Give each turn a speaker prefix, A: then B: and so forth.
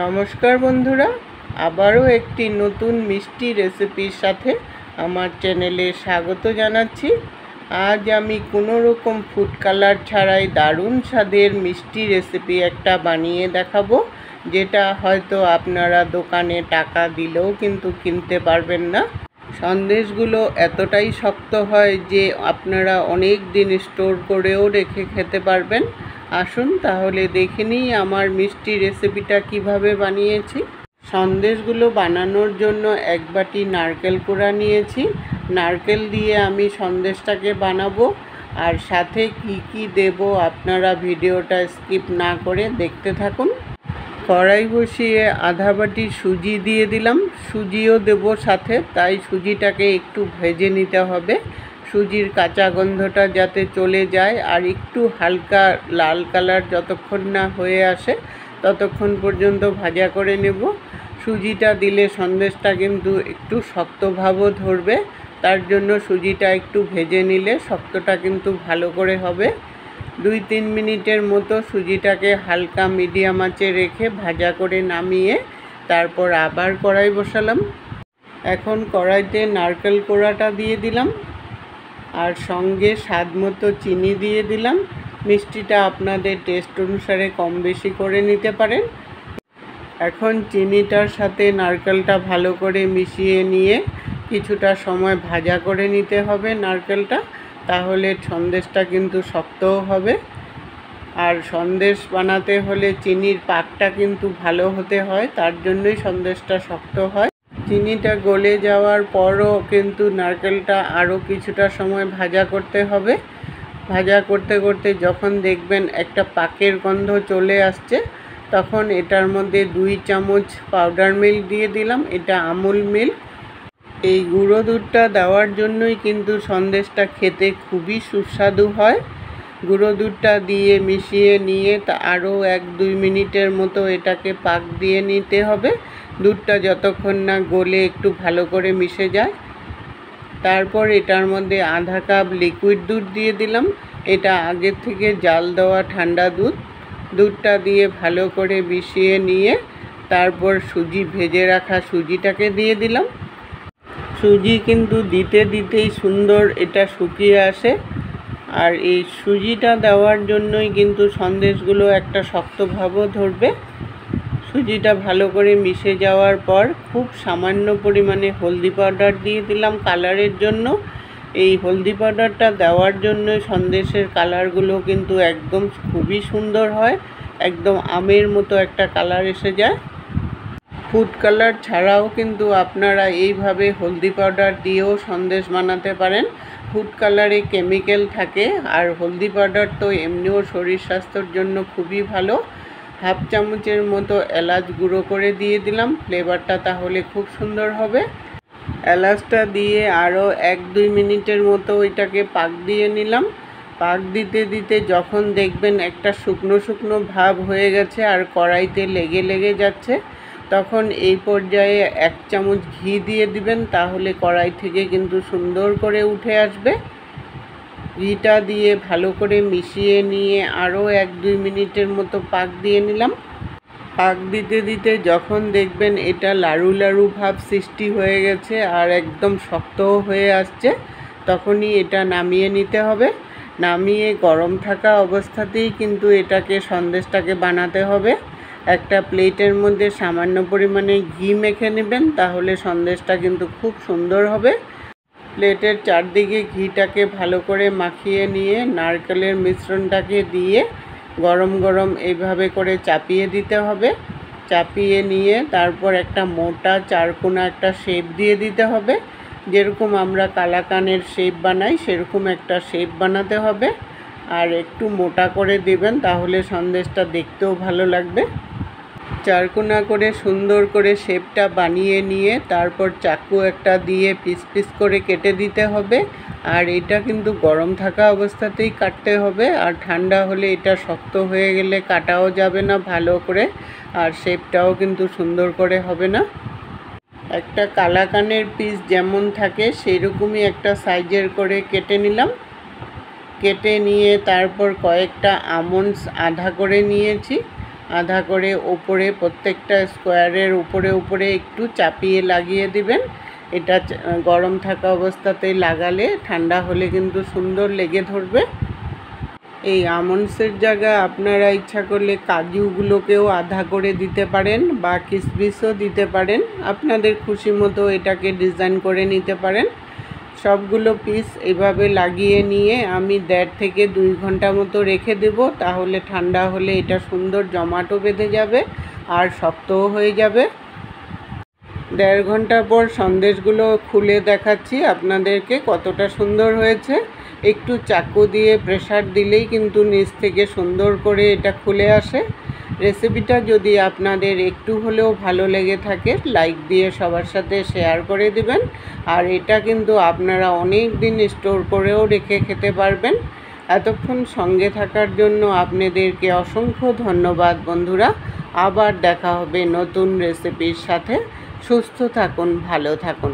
A: নমস্কার বন্ধুরা, আবারও একটি নতুন মিষ্টি রেসিপির সাথে আমার চ্যানেলে স্বাগত জানাচ্ছি। আজ আমি কোনো রকম ফুড কালার ছাড়াই দারুণ স্বাদের মিষ্টি রেসিপি একটা বানিয়ে দেখাবো, যেটা হয়তো আপনারা দোকানে টাকা দিলেও কিন্তু কিনতে পারবেন না। সন্দেশগুলো এতটাই শক্ত হয় যে আপনারা অনেক দিন স্টোর করেও রেখে খেতে পারবেন। আসুন তাহলে দেখে নিই আমার মিষ্টি রেসিপিটা কিভাবে বানিয়েছি। সন্দেশগুলো বানানোর জন্য এক বাটি নারকেল কোড়া নিয়েছি। নারকেল দিয়ে আমি সন্দেশটাকে বানাবো, আর সাথে কি কি দেব আপনারা ভিডিওটা স্কিপ না করে দেখতে থাকুন। কড়াই বসিয়ে আধা বাটি সুজি দিয়ে দিলাম, সুজিও দেব সাথে, তাই সুজিটাকে একটু ভেজে নিতে হবে। সুজির কাঁচা গন্ধটা যাতে চলে যায় আর একটু হালকা লাল কালার যতক্ষণ না হয়ে আসে ততক্ষণ পর্যন্ত ভাজা করে নেব। সুজিটা দিলে সন্দেশটা কিন্তু একটু শক্ত ভাবও ধরবে, তার জন্য সুজিটা একটু ভেজে নিলে শক্তটা কিন্তু ভালো করে হবে। 2-3 মিনিটের মতো সুজিটাকে হালকা মিডিয়াম আঁচে রেখে ভাজা করে নামিয়ে তারপর আবার কড়াই বসালাম। এখন কড়াইতে নারকেল কোড়াটা দিয়ে দিলাম আর সঙ্গে স্বাদ মতো চিনি দিয়ে দিলাম। মিষ্টিটা আপনাদের টেস্ট অনুসারে কম বেশি করে নিতে পারেন। এখন চিনিটার সাথে নারকেলটা ভালো করে মিশিয়ে নিয়ে কিছুটা সময় ভাজা করে নিতে হবে নারকেলটা, তাহলে সন্দেশটা কিন্তু শক্তও হবে। আর সন্দেশ বানাতে হলে চিনির পাকটা কিন্তু ভালো হতে হয়, তার জন্যই সন্দেশটা শক্ত হয়। চিনিটা গলে যাওয়ার পরও কিন্তু নারকেলটা আরও কিছুটা সময় ভাজা করতে হবে। ভাজা করতে করতে যখন দেখবেন একটা পাকের গন্ধ চলে আসছে, তখন এটার মধ্যে 2 চামচ পাউডার মিল্ক দিয়ে দিলাম। এটা আমুল মিল্ক। এই গুঁড়ো দুধটা দেওয়ার জন্যই কিন্তু সন্দেশটা খেতে খুবই সুস্বাদু হয়। গুঁড়ো দুধটা দিয়ে মিশিয়ে নিয়ে আরও 1-2 মিনিটের মতো এটাকে পাক দিয়ে নিতে হবে, দুধটা যতক্ষণ না গলে একটু ভালো করে মিশে যায়। তারপর এটার মধ্যে আধা কাপ লিকুইড দুধ দিয়ে দিলাম। এটা আগের থেকে জাল দেওয়া ঠান্ডা দুধ। দুধটা দিয়ে ভালো করে মিশিয়ে নিয়ে তারপর ভেজে রাখা সুজিটাকে দিয়ে দিলাম। সুজি কিন্তু দিতে দিতেই সুন্দর এটা শুকিয়ে আসে, আর এই সুজিটা দেওয়ার জন্যই কিন্তু সন্দেশগুলো একটা শক্ত ভাবও ধরবে। সুজিটা ভালো করে মিশে যাওয়ার পর খুব সামান্য পরিমাণে হলদি পাউডার দিয়ে দিলাম কালারের জন্য। এই হলদি পাউডারটা দেওয়ার জন্য সন্দেশের কালারগুলো কিন্তু একদম খুবই সুন্দর হয়, একদম আমের মতো একটা কালার এসে যায়। ফুড কালার ছাড়াও কিন্তু আপনারা এইভাবে হলদি পাউডার দিয়েও সন্দেশ বানাতে পারেন। ফুড কালারে কেমিক্যাল থাকে, আর হলদি পাউডার তো এমনিও শরীর স্বাস্থ্যের জন্য খুবই ভালো। হাফ চামচের মতো এলাচ গুঁড়ো করে দিয়ে দিলাম, ফ্লেভারটা তাহলে খুব সুন্দর হবে। এলাচটা দিয়ে আরও 1-2 মিনিটের মতো এটাকে পাক দিয়ে নিলাম। পাক দিতে দিতে যখন দেখবেন একটা শুকনো শুকনো ভাব হয়ে গেছে আর কড়াইতে লেগে লেগে যাচ্ছে, তখন এই পর্যায়ে 1 চামচ ঘি দিয়ে দিবেন, তাহলে কড়াই থেকে কিন্তু সুন্দর করে উঠে আসবে। ঘিটা দিয়ে ভালো করে মিশিয়ে নিয়ে আরও 1-2 মিনিটের মতো পাক দিয়ে নিলাম। পাক দিতে দিতে যখন দেখবেন এটা লাড়ু লাড়ু ভাব সৃষ্টি হয়ে গেছে আর একদম শক্তও হয়ে আসছে, তখনই এটা নামিয়ে নিতে হবে। নামিয়ে গরম থাকা অবস্থাতেই কিন্তু সন্দেশটাকে বানাতে হবে। একটা প্লেটের মধ্যে সামান্য পরিমাণে ঘি মেখে নেবেন, তাহলে সন্দেশটা কিন্তু খুব সুন্দর হবে। প্লেটের চারদিকে ঘিটাকে ভালো করে মাখিয়ে নিয়ে নারকেলের মিশ্রণটাকে দিয়ে গরম গরম এইভাবে করে চাপিয়ে দিতে হবে। চাপিয়ে নিয়ে তারপর একটা মোটা চারকোনা একটা শেপ দিয়ে দিতে হবে। যেরকম আমরা কালাকানের শেপ বানাই সেরকম একটা শেপ বানাতে হবে, আর একটু মোটা করে দেবেন, তাহলে সন্দেশটা দেখতেও ভালো লাগবে। চারকোনা করে সুন্দর করে শেপটা বানিয়ে নিয়ে তারপর চাকু একটা দিয়ে পিস পিস করে কেটে দিতে হবে। আর এটা কিন্তু গরম থাকা অবস্থাতেই কাটতে হবে, আর ঠান্ডা হলে এটা শক্ত হয়ে গেলে কাটাও যাবে না ভালো করে, আর শেপটাও কিন্তু সুন্দর করে হবে না। একটা কালাকানের পিস যেমন থাকে সেই রকমই একটা সাইজের করে কেটে নিলাম। কেটে নিয়ে তারপর কয়েকটা আমন্ডস আধা করে নিয়েছি, আধা করে ওপরে প্রত্যেকটা স্কোয়ারের উপরে একটু চাপিয়ে লাগিয়ে দিবেন। এটা গরম থাকা অবস্থাতেই লাগালে ঠান্ডা হলে কিন্তু সুন্দর লেগে ধরবে। এই আমন্ডসের জায়গায় আপনারা ইচ্ছা করলে কাজুগুলোকেও আধা করে দিতে পারেন বা কিশমিশও দিতে পারেন, আপনাদের খুশি মতো এটাকে ডিজাইন করে নিতে পারেন। সবগুলো পিস এভাবে লাগিয়ে নিয়ে আমি 1.5 থেকে 2 ঘন্টা মতো রেখে দেব, তাহলে ঠান্ডা হলে এটা সুন্দর জমাটো বেঁধে যাবে আর শক্তও হয়ে যাবে। 1.5 ঘন্টা পর সন্দেশগুলো খুলে দেখাচ্ছি আপনাদেরকে কতটা সুন্দর হয়েছে। একটু চাকু দিয়ে প্রেসার দিলেই কিন্তু নিচ থেকে সুন্দর করে এটা খুলে আসে। রেসিপিটা যদি আপনাদের একটু হলেও ভালো লেগে থাকে, লাইক দিয়ে সবার সাথে শেয়ার করে দিবেন। আর এটা কিন্তু আপনারা অনেক দিন স্টোর করেও রেখে খেতে পারবেন। এতক্ষণ সঙ্গে থাকার জন্য আপনাদেরকে অসংখ্য ধন্যবাদ বন্ধুরা। আবার দেখা হবে নতুন রেসিপির সাথে। সুস্থ থাকুন, ভালো থাকুন।